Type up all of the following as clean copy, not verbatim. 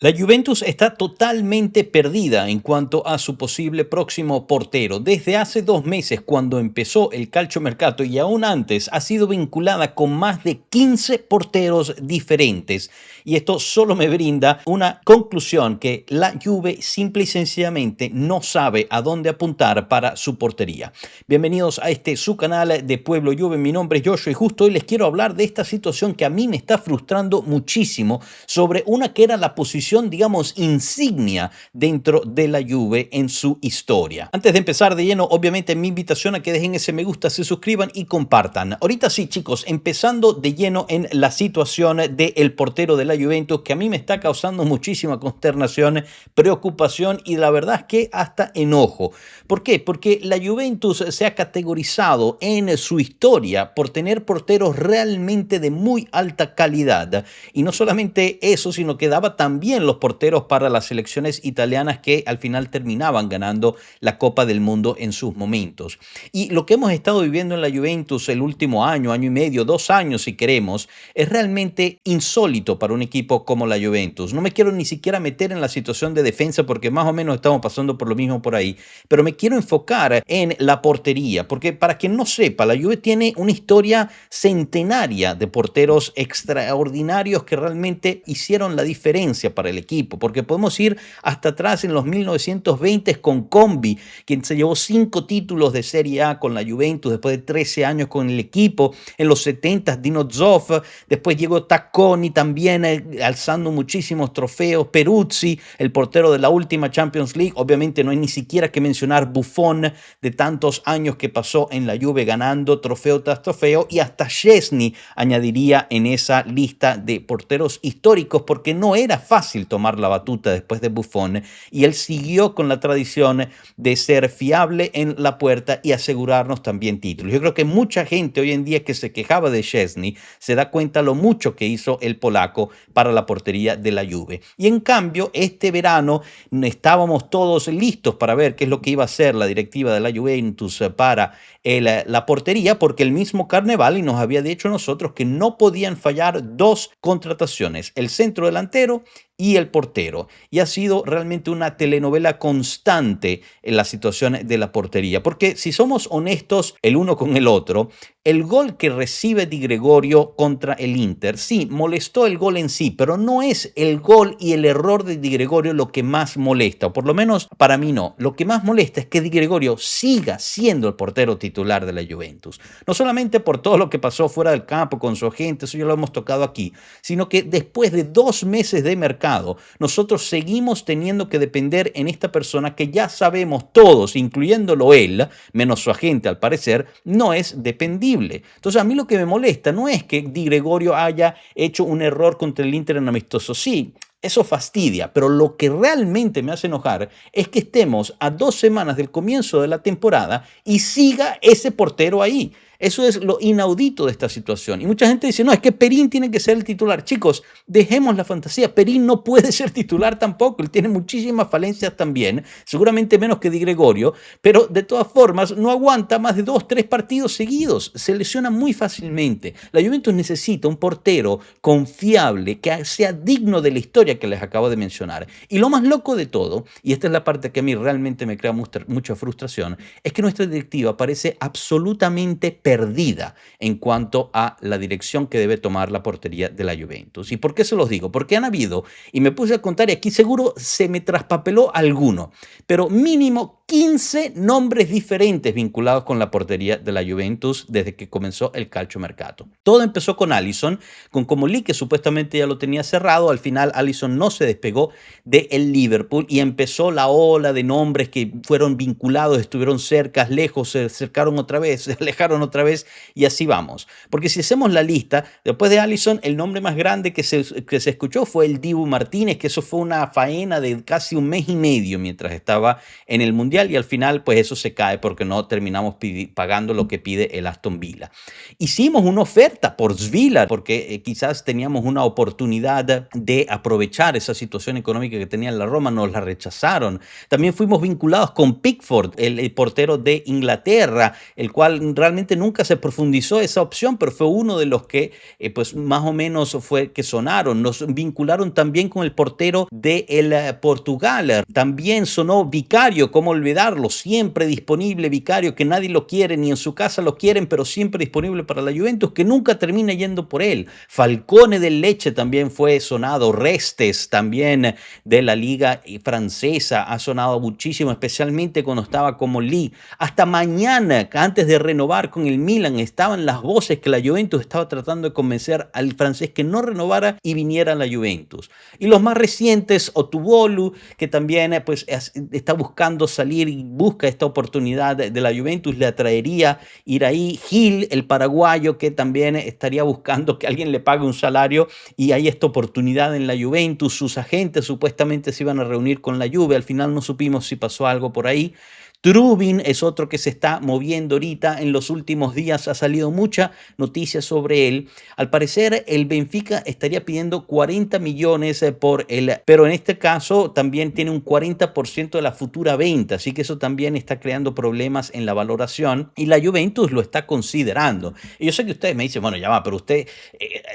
La Juventus está totalmente perdida en cuanto a su posible próximo portero. Desde hace 2 meses, cuando empezó el calciomercato y aún antes, ha sido vinculada con más de 15 porteros diferentes. Y esto solo me brinda una conclusión que la Juve simple y sencillamente no sabe a dónde apuntar para su portería. Bienvenidos a este su canal de Pueblo Juve. Mi nombre es Joshua y justo hoy les quiero hablar de esta situación que a mí me está frustrando muchísimo sobre una que era la posición, digamos, insignia dentro de la Juve en su historia. Antes de empezar de lleno, obviamente mi invitación a que dejen ese me gusta, se suscriban y compartan. Ahorita sí, chicos, empezando de lleno en la situación del portero de la Juventus, que a mí me está causando muchísima consternación, preocupación y la verdad es que hasta enojo. ¿Por qué? Porque la Juventus se ha categorizado en su historia por tener porteros realmente de muy alta calidad. Y no solamente eso, sino que daba también los porteros para las selecciones italianas que al final terminaban ganando la Copa del Mundo en sus momentos. Y lo que hemos estado viviendo en la Juventus el último año, año y medio, 2 años si queremos, es realmente insólito para un equipo como la Juventus. No me quiero ni siquiera meter en la situación de defensa porque más o menos estamos pasando por lo mismo por ahí, pero me quiero enfocar en la portería, porque para quien no sepa, la Juve tiene una historia centenaria de porteros extraordinarios que realmente hicieron la diferencia para el equipo, porque podemos ir hasta atrás en los 1920 con Combi, quien se llevó 5 títulos de Serie A con la Juventus después de 13 años con el equipo. En los 70 Dino Zoff, después llegó Tacconi también alzando muchísimos trofeos, Peruzzi, el portero de la última Champions League. Obviamente no hay ni siquiera que mencionar Buffon, de tantos años que pasó en la Juve ganando trofeo tras trofeo, y hasta Szczęsny añadiría en esa lista de porteros históricos porque no era fácil tomar la batuta después de Buffon y él siguió con la tradición de ser fiable en la puerta y asegurarnos también títulos. Yo creo que mucha gente hoy en día que se quejaba de Szczęsny se da cuenta lo mucho que hizo el polaco para la portería de la Juve. Y en cambio, este verano estábamos todos listos para ver qué es lo que iba a hacer la directiva de la Juventus para la portería, porque el mismo Carnevali nos había dicho a nosotros que no podían fallar dos contrataciones, el centro delantero y el portero. Y ha sido realmente una telenovela constante en la situación de la portería, porque si somos honestos el uno con el otro, el gol que recibe Di Gregorio contra el Inter, sí, molestó el gol en sí, pero no es el gol y el error de Di Gregorio lo que más molesta, o por lo menos para mí no. Lo que más molesta es que Di Gregorio siga siendo el portero titular de la Juventus. No solamente por todo lo que pasó fuera del campo con su agente, eso ya lo hemos tocado aquí, sino que después de 2 meses de mercado, nosotros seguimos teniendo que depender en esta persona que ya sabemos todos, incluyéndolo él, menos su agente al parecer, no es dependible. Entonces a mí lo que me molesta no es que Di Gregorio haya hecho un error contra el Inter en amistoso, sí, eso fastidia, pero lo que realmente me hace enojar es que estemos a 2 semanas del comienzo de la temporada y siga ese portero ahí. Eso es lo inaudito de esta situación. Y mucha gente dice, no, es que Perín tiene que ser el titular. Chicos, dejemos la fantasía. Perín no puede ser titular tampoco. Él tiene muchísimas falencias también, seguramente menos que Di Gregorio, pero de todas formas no aguanta más de 2, 3 partidos seguidos. Se lesiona muy fácilmente. La Juventus necesita un portero confiable, que sea digno de la historia que les acabo de mencionar. Y lo más loco de todo, y esta es la parte que a mí realmente me crea mucha frustración, es que nuestra directiva parece absolutamente perdida en cuanto a la dirección que debe tomar la portería de la Juventus. ¿Y por qué se los digo? Porque han habido, y me puse a contar y aquí seguro se me traspapeló alguno, pero mínimo 15 nombres diferentes vinculados con la portería de la Juventus desde que comenzó el calciomercato. Todo empezó con Alisson, con Comolli, que supuestamente ya lo tenía cerrado. Al final Alisson no se despegó del Liverpool y empezó la ola de nombres que fueron vinculados, estuvieron cerca, lejos, se acercaron otra vez, se alejaron otra vez y así vamos. Porque si hacemos la lista, después de Alisson, el nombre más grande que se escuchó fue el Dibu Martínez, que eso fue una faena de casi un mes y medio mientras estaba en el Mundial. Mundial y al final pues eso se cae porque no terminamos pagando lo que pide el Aston Villa. Hicimos una oferta por Svila porque quizás teníamos una oportunidad de aprovechar esa situación económica que tenía la Roma, nos la rechazaron. También fuimos vinculados con Pickford, el portero de Inglaterra, el cual realmente nunca se profundizó esa opción, pero fue uno de los que pues más o menos fue que sonaron. Nos vincularon también con el portero de Portugal. También sonó Vicario, cómo olvidarlo, siempre disponible Vicario, que nadie lo quiere, ni en su casa lo quieren, pero siempre disponible para la Juventus, que nunca termina yendo por él. Falcone del Leche también fue sonado, Restes también de la liga francesa ha sonado muchísimo, especialmente cuando estaba como Lee. Hasta mañana, antes de renovar con el Milan, estaban las voces que la Juventus estaba tratando de convencer al francés que no renovara y viniera a la Juventus. Y los más recientes, Otubolu, que también pues está buscando salir y busca esta oportunidad de la Juventus, le atraería ir ahí. Gil, el paraguayo, que también estaría buscando que alguien le pague un salario y hay esta oportunidad en la Juventus. Sus agentes supuestamente se iban a reunir con la Juve, al final no supimos si pasó algo por ahí. Trubin es otro que se está moviendo ahorita. En los últimos días ha salido mucha noticia sobre él. Al parecer, el Benfica estaría pidiendo 40 millones por él, pero en este caso también tiene un 40% de la futura venta, así que eso también está creando problemas en la valoración y la Juventus lo está considerando. Y yo sé que ustedes me dicen, bueno, ya va, pero usted,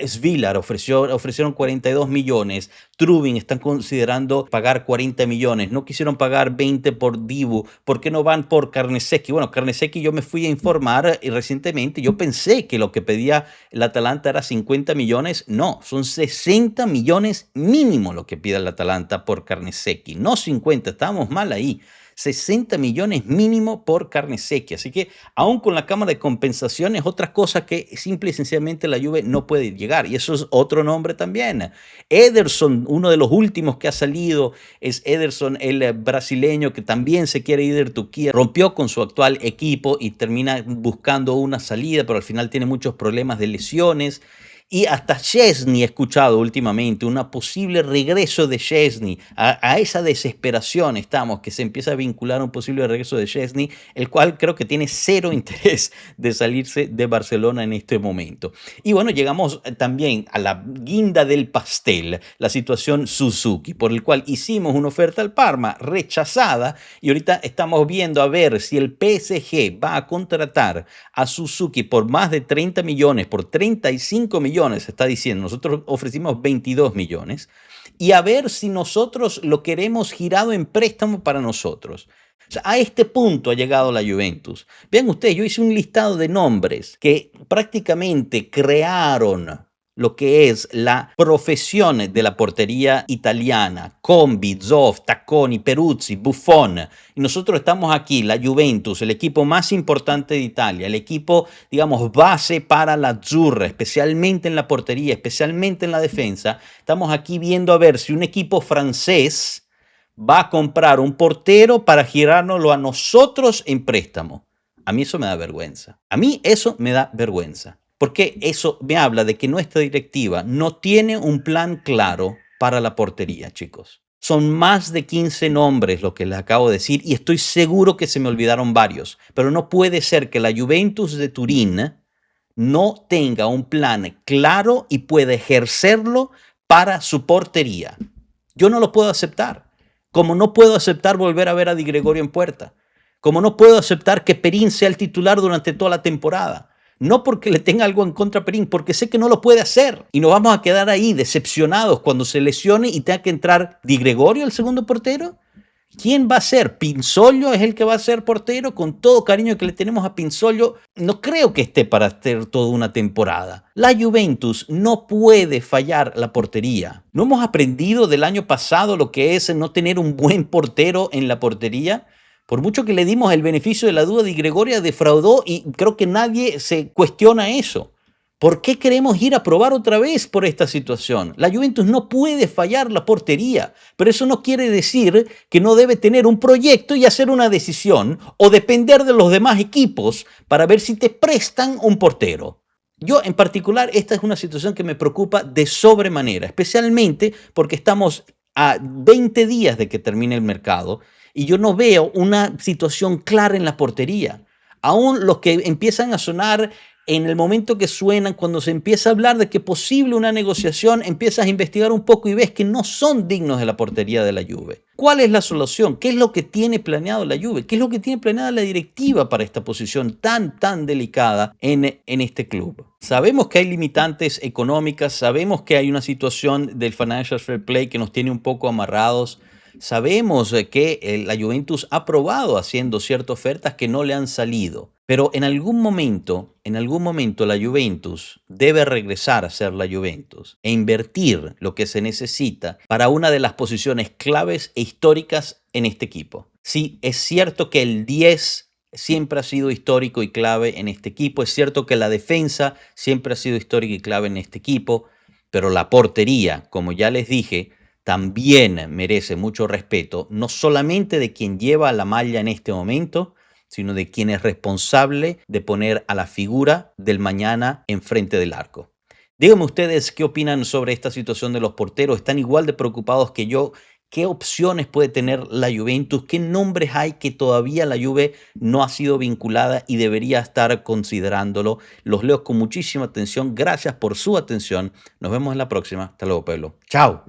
Svilar ofrecieron 42 millones, Trubin están considerando pagar 40 millones, no quisieron pagar 20 por Dibu, ¿por qué no van por Carnesecchi? Bueno, Carnesecchi yo me fui a informar y recientemente yo pensé que lo que pedía el Atalanta era 50 millones, no, son 60 millones mínimo lo que pide el Atalanta por Carnesecchi, no 50, estábamos mal ahí. 60 millones mínimo por Carnesecchi. Así que aún con la cámara de compensación es otra cosa que simple y sencillamente la Juve no puede llegar. Y eso es otro nombre también. Ederson, uno de los últimos que ha salido, es Ederson, el brasileño que también se quiere ir de Turquía. Rompió con su actual equipo y termina buscando una salida, pero al final tiene muchos problemas de lesiones. Y hasta Szczęsny he escuchado últimamente una posible regreso de Szczęsny. A esa desesperación estamos, que se empieza a vincular a un posible regreso de Szczęsny, el cual creo que tiene cero interés de salirse de Barcelona en este momento. Y bueno, llegamos también a la guinda del pastel, la situación Suzuki, por el cual hicimos una oferta al Parma rechazada y ahorita estamos viendo a ver si el PSG va a contratar a Suzuki por más de 30 millones, por 35 millones, se está diciendo, nosotros ofrecimos 22 millones, y a ver si nosotros lo queremos girado en préstamo para nosotros. O sea, a este punto ha llegado la Juventus. Vean ustedes, yo hice un listado de nombres que prácticamente crearon lo que es la profesión de la portería italiana: Combi, Zoff, Tacconi, Peruzzi, Buffon. Y nosotros estamos aquí, la Juventus, el equipo más importante de Italia, el equipo, digamos, base para la Azzurra, especialmente en la portería, especialmente en la defensa. Estamos aquí viendo a ver si un equipo francés va a comprar un portero para girárnoslo a nosotros en préstamo. A mí eso me da vergüenza. A mí eso me da vergüenza. Porque eso me habla de que nuestra directiva no tiene un plan claro para la portería, chicos. Son más de 15 nombres lo que les acabo de decir y estoy seguro que se me olvidaron varios. Pero no puede ser que la Juventus de Turín no tenga un plan claro y pueda ejercerlo para su portería. Yo no lo puedo aceptar. Como no puedo aceptar volver a ver a Di Gregorio en puerta. Como no puedo aceptar que Perín sea el titular durante toda la temporada. No porque le tenga algo en contra a Perín, porque sé que no lo puede hacer. Y nos vamos a quedar ahí decepcionados cuando se lesione y tenga que entrar Di Gregorio, el segundo portero. ¿Quién va a ser? ¿Pinzollo es el que va a ser portero? Con todo cariño que le tenemos a Pinzollo, no creo que esté para hacer toda una temporada. La Juventus no puede fallar la portería. ¿No hemos aprendido del año pasado lo que es no tener un buen portero en la portería? Por mucho que le dimos el beneficio de la duda, Di Gregorio defraudó y creo que nadie se cuestiona eso. ¿Por qué queremos ir a probar otra vez por esta situación? La Juventus no puede fallar la portería, pero eso no quiere decir que no debe tener un proyecto y hacer una decisión o depender de los demás equipos para ver si te prestan un portero. Yo en particular, esta es una situación que me preocupa de sobremanera, especialmente porque estamos a 20 días de que termine el mercado y yo no veo una situación clara en la portería. Aún los que empiezan a sonar en el momento que suenan, cuando se empieza a hablar de que es posible una negociación, empiezas a investigar un poco y ves que no son dignos de la portería de la Juve. ¿Cuál es la solución? ¿Qué es lo que tiene planeado la Juve? ¿Qué es lo que tiene planeada la directiva para esta posición tan delicada en este club? Sabemos que hay limitantes económicas, sabemos que hay una situación del Financial Fair Play que nos tiene un poco amarrados. Sabemos que la Juventus ha probado haciendo ciertas ofertas que no le han salido, pero en algún momento la Juventus debe regresar a ser la Juventus e invertir lo que se necesita para una de las posiciones claves e históricas en este equipo. Sí, es cierto que el 10 siempre ha sido histórico y clave en este equipo, es cierto que la defensa siempre ha sido histórica y clave en este equipo, pero la portería, como ya les dije, también merece mucho respeto, no solamente de quien lleva la malla en este momento, sino de quien es responsable de poner a la figura del mañana enfrente del arco. Díganme ustedes qué opinan sobre esta situación de los porteros. ¿Están igual de preocupados que yo? ¿Qué opciones puede tener la Juventus? ¿Qué nombres hay que todavía la Juve no ha sido vinculada y debería estar considerándolo? Los leo con muchísima atención. Gracias por su atención. Nos vemos en la próxima. Hasta luego, pueblo. Chao.